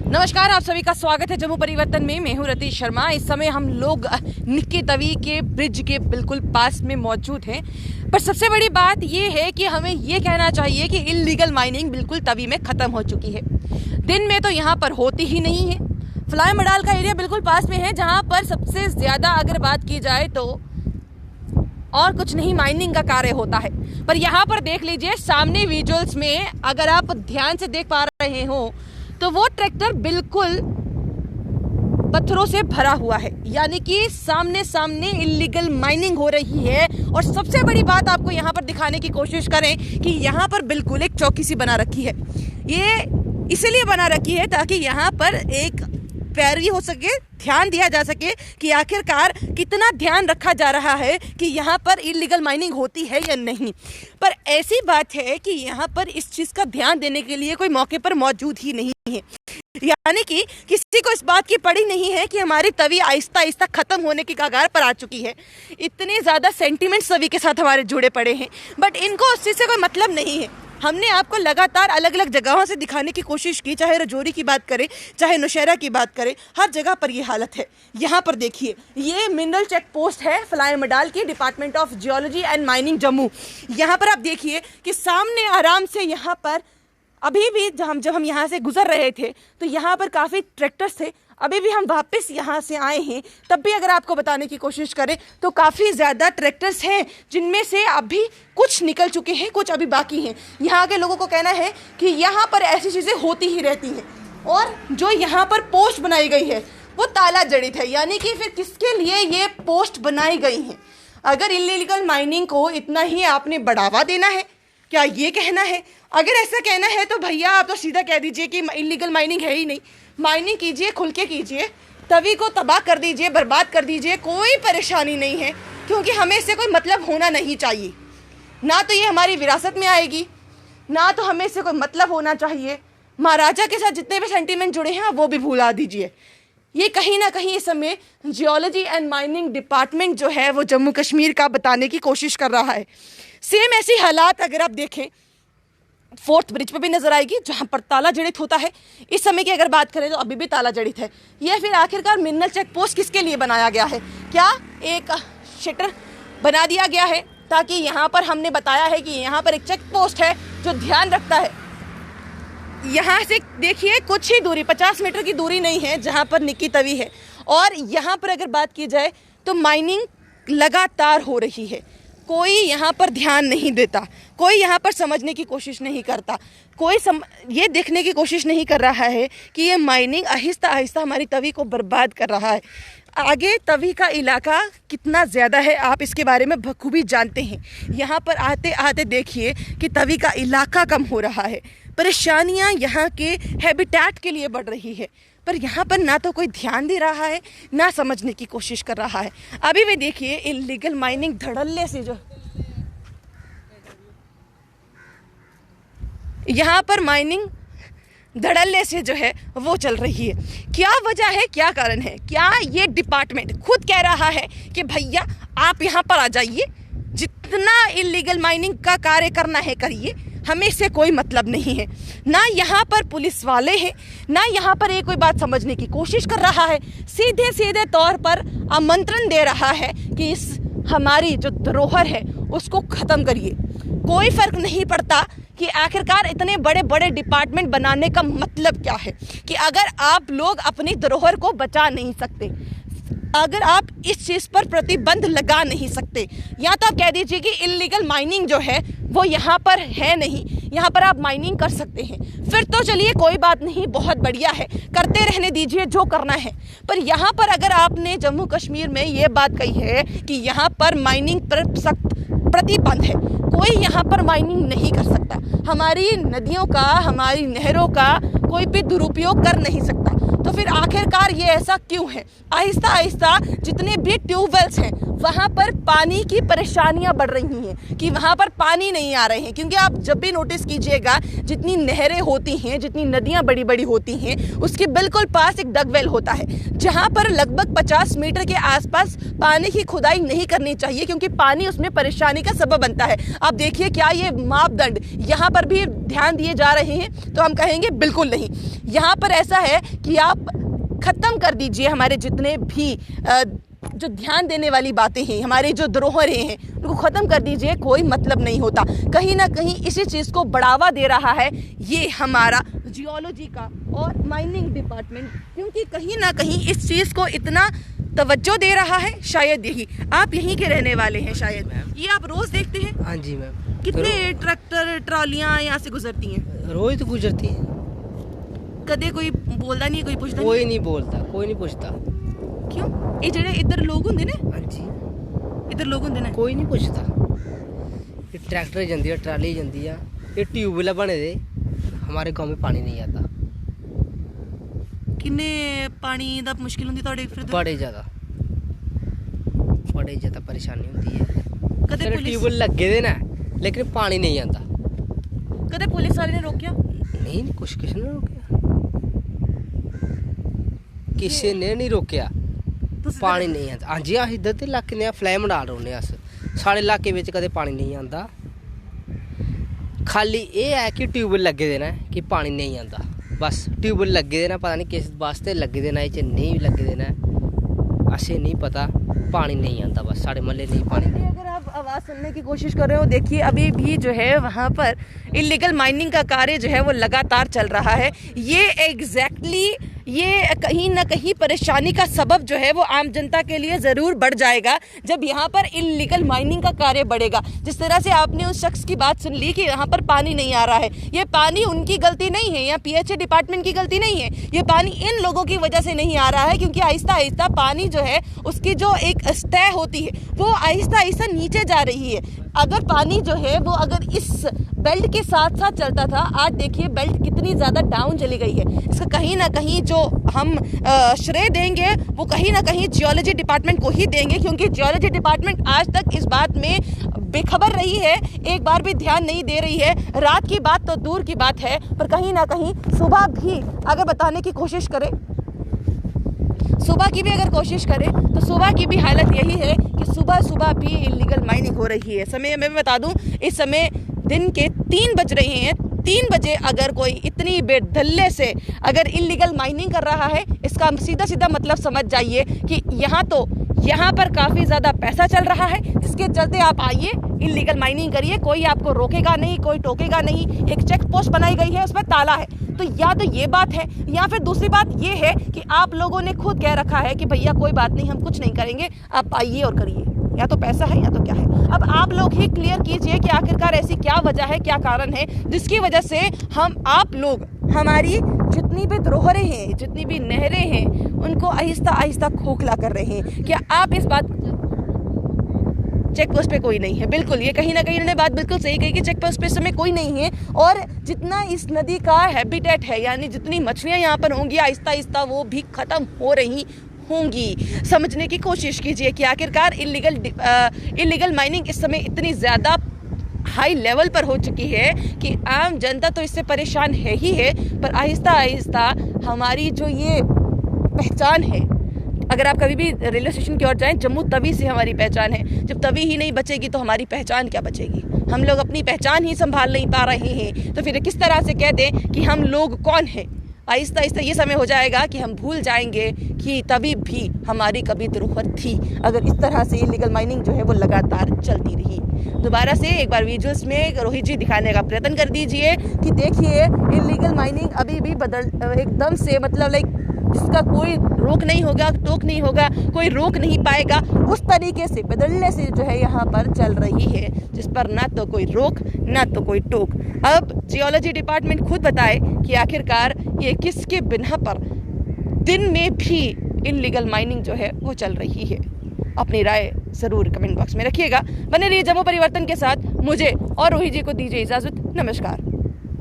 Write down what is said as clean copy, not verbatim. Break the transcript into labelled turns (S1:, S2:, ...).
S1: नमस्कार, आप सभी का स्वागत है जम्मू परिवर्तन में। मैं हूं रतीश शर्मा। इस समय हम लोग निक्की तवी के ब्रिज के बिल्कुल पास में मौजूद हैं। पर सबसे बड़ी बात ये है कि हमें ये कहना चाहिए कि इल्लीगल माइनिंग बिल्कुल तवी में ख़त्म हो चुकी है। दिन में तो यहाँ पर होती ही नहीं है। फ्लाई मडाल का एरिया बिल्कुल पास में है, जहाँ पर सबसे ज़्यादा अगर बात की जाए तो और कुछ नहीं, माइनिंग का कार्य होता है। पर यहाँ पर देख लीजिए सामने विजुअल्स में, अगर आप ध्यान से देख पा रहे हो तो वो ट्रैक्टर बिल्कुल पत्थरों से भरा हुआ है, यानी कि सामने सामने इल्लीगल माइनिंग हो रही है। और सबसे बड़ी बात आपको यहाँ पर दिखाने की कोशिश करें कि यहाँ पर बिल्कुल एक चौकी सी बना रखी है। ये इसलिए बना रखी है ताकि यहाँ पर एक पैरवी हो सके, ध्यान दिया जा सके कि आखिरकार कितना ध्यान रखा जा रहा है कि यहाँ पर इल्लीगल माइनिंग होती है या नहीं। पर ऐसी बात है कि यहाँ पर इस चीज़ का ध्यान देने के लिए कोई मौके पर मौजूद ही नहीं है, यानी कि किसी को इस बात की पड़ी नहीं है कि हमारी तवी आहिस्ता आहिस्ता खत्म होने की कगार पर आ चुकी है। इतने ज़्यादा सेंटिमेंट्स तवी के साथ हमारे जुड़े पड़े हैं, बट इनको उस चीज़ से कोई मतलब नहीं है। हमने आपको लगातार अलग अलग जगहों से दिखाने की कोशिश की, चाहे रजौरी की बात करें, चाहे नौशहरा की बात करें, हर जगह पर ये हालत है। यहाँ पर देखिए, ये मिनरल चेक पोस्ट है फ्लाई मडाल की, department of geology and mining Jammu. यहाँ पर आप देखिए कि सामने आराम से यहाँ पर अभी भी जब हम यहाँ से गुजर रहे थे तो यहाँ पर काफ़ी ट्रैक्टर्स थे। अभी भी हम वापस यहाँ से आए हैं, तब भी अगर आपको बताने की कोशिश करें तो काफ़ी ज़्यादा ट्रैक्टर्स हैं, जिनमें से अभी कुछ निकल चुके हैं, कुछ अभी बाकी हैं। यहाँ के लोगों को कहना है कि यहाँ पर ऐसी चीज़ें होती ही रहती हैं। और जो यहाँ पर पोस्ट बनाई गई है वो ताला जड़ित है, यानी कि फिर किसके लिए ये पोस्ट बनाई गई हैं? अगर इल्लीगल माइनिंग को इतना ही आपने बढ़ावा देना है, क्या ये कहना है? अगर ऐसा कहना है तो भैया आप तो सीधा कह दीजिए कि इल्लीगल माइनिंग है ही नहीं। माइनिंग कीजिए, खुल के कीजिए, तवी को तबाह कर दीजिए, बर्बाद कर दीजिए, कोई परेशानी नहीं है, क्योंकि हमें इससे कोई मतलब होना नहीं चाहिए। ना तो ये हमारी विरासत में आएगी, ना तो हमें इससे कोई मतलब होना चाहिए। महाराजा के साथ जितने भी सेंटीमेंट जुड़े हैं वो भी भुला दीजिए। ये कहीं ना कहीं इस समय जियोलॉजी एंड माइनिंग डिपार्टमेंट जो है वो जम्मू कश्मीर का बताने की कोशिश कर रहा है। सेम ऐसी हालात अगर आप देखें फोर्थ ब्रिज पे भी नजर आएगी, जहां पर ताला जड़ित होता है। इस समय की अगर बात करें तो अभी भी ताला जड़ित है। यह फिर आखिरकार मिनरल चेक पोस्ट किसके लिए बनाया गया है? क्या एक शटर बना दिया गया है ताकि यहाँ पर हमने बताया है कि यहाँ पर एक चेक पोस्ट है जो ध्यान रखता है। यहाँ से देखिए कुछ ही दूरी, 50 मीटर की दूरी नहीं है जहाँ पर निक्की तवी है। और यहाँ पर अगर बात की जाए तो माइनिंग लगातार हो रही है। कोई यहाँ पर ध्यान नहीं देता, कोई यहाँ पर समझने की कोशिश नहीं करता, कोई ये देखने की कोशिश नहीं कर रहा है कि ये माइनिंग आहिस्ता आहिस्ता हमारी तवी को बर्बाद कर रहा है। आगे तवी का इलाका कितना ज़्यादा है आप इसके बारे में बखूबी जानते हैं। यहाँ पर आते आते देखिए कि तवी का इलाका कम हो रहा है। परेशानियाँ यहाँ के हैबिटेट के लिए बढ़ रही है, पर यहाँ पर ना तो कोई ध्यान दे रहा है, ना समझने की कोशिश कर रहा है। अभी भी देखिए इल्लीगल माइनिंग धड़ल्ले से जो यहाँ पर माइनिंग धड़ल्ले से जो है वो चल रही है। क्या वजह है, क्या कारण है? क्या ये डिपार्टमेंट खुद कह रहा है कि भैया आप यहाँ पर आ जाइए, जितना इल्लीगल माइनिंग का कार्य करना है करिए, हमें इससे कोई मतलब नहीं है। ना यहाँ पर पुलिस वाले हैं, ना यहाँ पर एक कोई बात समझने की कोशिश कर रहा है। सीधे सीधे तौर पर आमंत्रण दे रहा है कि इस हमारी जो धरोहर है उसको ख़त्म करिए। कोई फ़र्क नहीं पड़ता कि आखिरकार इतने बड़े बड़े डिपार्टमेंट बनाने का मतलब क्या है, कि अगर आप लोग अपनी धरोहर को बचा नहीं सकते, अगर आप इस चीज़ पर प्रतिबंध लगा नहीं सकते, या तो आप कह दीजिए कि इल्लीगल माइनिंग जो है वो यहाँ पर है नहीं, यहाँ पर आप माइनिंग कर सकते हैं, फिर तो चलिए कोई बात नहीं, बहुत बढ़िया है, करते रहने दीजिए जो करना है। पर यहाँ पर अगर आपने जम्मू कश्मीर में ये बात कही है कि यहाँ पर माइनिंग पर सख्त प्रतिबंध है, कोई यहाँ पर माइनिंग नहीं कर सकता, हमारी नदियों का, हमारी नहरों का कोई भी दुरुपयोग कर नहीं सकता, तो फिर आखिरकार ये ऐसा क्यों है? आहिस्ता आहिस्ता जितने भी ट्यूबवेल्स हैं वहाँ पर पानी की परेशानियाँ बढ़ रही हैं, कि वहाँ पर पानी नहीं आ रहे हैं। क्योंकि आप जब भी नोटिस कीजिएगा, जितनी नहरें होती हैं, जितनी नदियाँ बड़ी बड़ी होती हैं, उसके बिल्कुल पास एक डगवेल होता है, जहाँ पर लगभग 50 मीटर के आसपास पानी की खुदाई नहीं करनी चाहिए, क्योंकि पानी उसमें परेशानी का सबब बनता है। आप देखिए क्या ये मापदंड यहाँ पर भी ध्यान दिए जा रहे हैं? तो हम कहेंगे बिल्कुल नहीं। यहाँ पर ऐसा है कि आप ख़त्म कर दीजिए हमारे जितने भी जो ध्यान देने वाली बातें हैं, हमारे जो धरोहरें हैं, उनको ख़त्म कर दीजिए, कोई मतलब नहीं होता। कहीं ना कहीं इसी चीज़ को बढ़ावा दे रहा है ये हमारा जियोलॉजी का और माइनिंग डिपार्टमेंट, क्योंकि कहीं ना कहीं इस चीज़ को इतना तवज्जो दे रहा है। शायद यही, आप यहीं के रहने वाले हैं शायद, ये आप रोज़ देखते हैं?
S2: हाँ जी मैम।
S1: कितने ट्रैक्टर ट्रॉलियाँ यहाँ से गुजरती हैं?
S2: रोज तो गुजरती है।
S1: कदे कोई बोलता नहीं, कोई पूछता
S2: कोई नहीं बोलता, कोई नहीं पूछता।
S1: क्यों? ये जेडे इधर लोग होंगे ना,
S2: हाँ जी,
S1: इधर लोग होंगे ना,
S2: कोई नहीं पूछता। ये ट्रैक्टर जाती है, ट्राली जाती है, ये ट्यूबवेल बने दे, हमारे गांव में पानी नहीं आता।
S1: किन्ने पानी दा मुश्किल होंदी तोड़े फिर?
S2: बड़े ज़्यादा परेशानी होती है।
S1: कदे पुलिस
S2: ट्यूबवेल लगे दे ना, लेकिन पानी नहीं आता।
S1: कदे पुलिस वाले ने रोकिया?
S2: नहीं, कुछ किसी ने रोकिया, किसी ने नहीं रोकिया। पानी नहीं आता। हाँ जी, अस इधर दे इलाके ने फ्लैम डाल रहे अस, साढ़े इलाके में कदे पानी नहीं आता। खाली ये है कि ट्यूबवेल लगे दे ना कि पानी नहीं आता, बस ट्यूबवेल लगे दे ना, पता नहीं किस वास्ते लगे दे ना, ये नहीं लगे दे ना, असें नहीं पता। पानी नहीं आता, बस साढ़े महल्ले नहीं पानी।
S1: अगर आप आवाज़ सुनने की कोशिश कर रहे हो, देखिए अभी भी जो है वहाँ पर इलीगल माइनिंग का कार्य जो है वो लगातार चल रहा है। ये एग्जैक्टली ये कहीं ना कहीं परेशानी का सबब जो है वो आम जनता के लिए ज़रूर बढ़ जाएगा जब यहाँ पर इलीगल माइनिंग का कार्य बढ़ेगा। जिस तरह से आपने उस शख्स की बात सुन ली कि यहाँ पर पानी नहीं आ रहा है, ये पानी उनकी गलती नहीं है या पीएचई डिपार्टमेंट की गलती नहीं है, ये पानी इन लोगों की वजह से नहीं आ रहा है, क्योंकि आहिस्ता आहिस्ता पानी जो है उसकी जो एक सतह होती है वो आहिस्ता आहिस्ता नीचे जा रही है। अगर पानी जो है वो अगर इस बेल्ट के साथ साथ चलता था, आज देखिए बेल्ट कितनी ज़्यादा डाउन चली गई है। इसका कहीं ना कहीं जो हम श्रेय देंगे वो कहीं ना कहीं जियोलॉजी डिपार्टमेंट को ही देंगे, क्योंकि जियोलॉजी डिपार्टमेंट आज तक इस बात में बेखबर रही है, एक बार भी ध्यान नहीं दे रही है। रात की बात तो दूर की बात है, पर कहीं ना कहीं सुबह भी अगर बताने की कोशिश करें, सुबह की भी अगर कोशिश करें तो सुबह की भी हालत यही है कि सुबह सुबह भी इलीगल माइनिंग हो रही है। समय मैं बता दूं, इस समय दिन के 3 बज रहे हैं। 3 बजे अगर कोई इतनी बेधल्ले से अगर इलीगल माइनिंग कर रहा है, इसका सीधा सीधा मतलब समझ जाइए कि यहाँ पर काफ़ी ज़्यादा पैसा चल रहा है, जिसके चलते आप आइए इलीगल माइनिंग करिए, कोई आपको रोकेगा नहीं, कोई टोकेगा नहीं। एक चेक पोस्ट बनाई गई है, उसमें ताला है। तो या तो ये बात है, या फिर दूसरी बात ये है कि आप लोगों ने खुद कह रखा है कि भैया कोई बात नहीं, हम कुछ नहीं करेंगे, आप आइए और करिए। या तो पैसा है या तो क्या है। अब आप लोग ही क्लियर कीजिए कि आखिरकार ऐसी क्या वजह है, क्या कारण है जिसकी वजह से आप लोग हमारी जितनी भी धरोहरें हैं, जितनी भी नहरें हैं, उनको आहिस्ता आहिस्ता खोखला कर रहे हैं। क्या आप इस बात, चेक पोस्ट पे कोई नहीं है, बिल्कुल, ये कहीं ना कहीं इन्होंने बात बिल्कुल सही कही कि चेक पोस्ट पे इस समय कोई नहीं है, और जितना इस नदी का हैबिटेट है, यानी जितनी मछलियाँ यहाँ पर होंगी आहिस्ता आहिस्ता वो भी ख़त्म हो रही होंगी। समझने की कोशिश कीजिए कि आखिरकार इलीगल माइनिंग इस समय इतनी ज़्यादा हाई लेवल पर हो चुकी है कि आम जनता तो इससे परेशान है ही है, पर आहिस्ता आहिस्ता हमारी जो ये पहचान है, अगर आप कभी भी रेलवे स्टेशन की ओर जाएं, जम्मू तवी से हमारी पहचान है। जब तवी ही नहीं बचेगी तो हमारी पहचान क्या बचेगी? हम लोग अपनी पहचान ही संभाल नहीं पा रहे हैं, तो फिर किस तरह से कह दें कि हम लोग कौन हैं? आहिस्ता आहिस्ता ये समय हो जाएगा कि हम भूल जाएंगे कि तभी भी हमारी कभी धरोहर थी, अगर इस तरह से इलीगल माइनिंग जो है वो लगातार चलती रही। दोबारा से एक बार विजुअल्स में रोहित जी दिखाने का प्रयत्न कर दीजिए कि देखिए इलीगल माइनिंग अभी भी एकदम से मतलब इसका कोई रोक नहीं होगा, टोक नहीं होगा, कोई रोक नहीं पाएगा, उस तरीके से बदलने से जो है यहाँ पर चल रही है, जिस पर ना तो कोई रोक ना तो कोई टोक। अब जियोलॉजी डिपार्टमेंट खुद बताए कि आखिरकार ये किसके बिना पर दिन में भी इलीगल माइनिंग जो है वो चल रही है। अपनी राय ज़रूर कमेंट बॉक्स में रखिएगा। बने रहिए जम्मू परिवर्तन के साथ। मुझे और रोहित जी को दीजिए इजाज़त। नमस्कार।